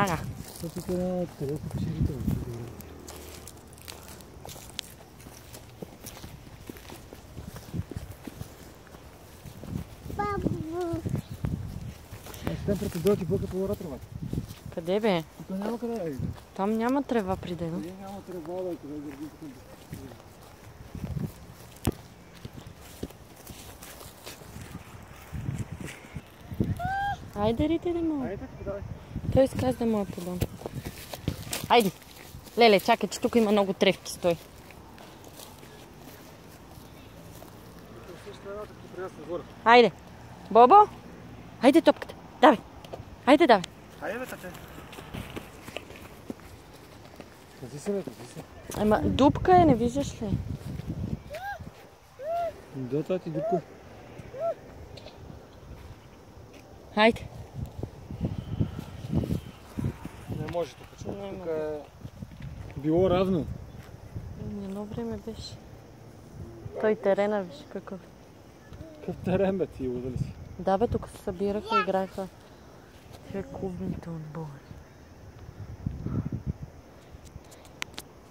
Така. Тук е където пишите. Там пред дълги бъка по трава. Къде бе? Тук няма къде да иде. Там няма трева при дено. Къде няма трева, да къде да иде. Айде, Рите, да му. Айде, давай. Той иска да му е подам. Айде. Леле, чакай, че тук има много тревки, стой. Айде. Бобо? Айде топката. Давай. Айде, давай. Айде, бе, тате. Тази се, бе, тази се. Ама дупка е, не виждаш ли? Да, това ти дупка. Айде. Не може тук, че Не тук е било равно. Едно време беше. Той терена, виж какъв. Какъв терен, бе, ти луда ли си? Да, бе, тук се събираха и играеха тия клубните отбори.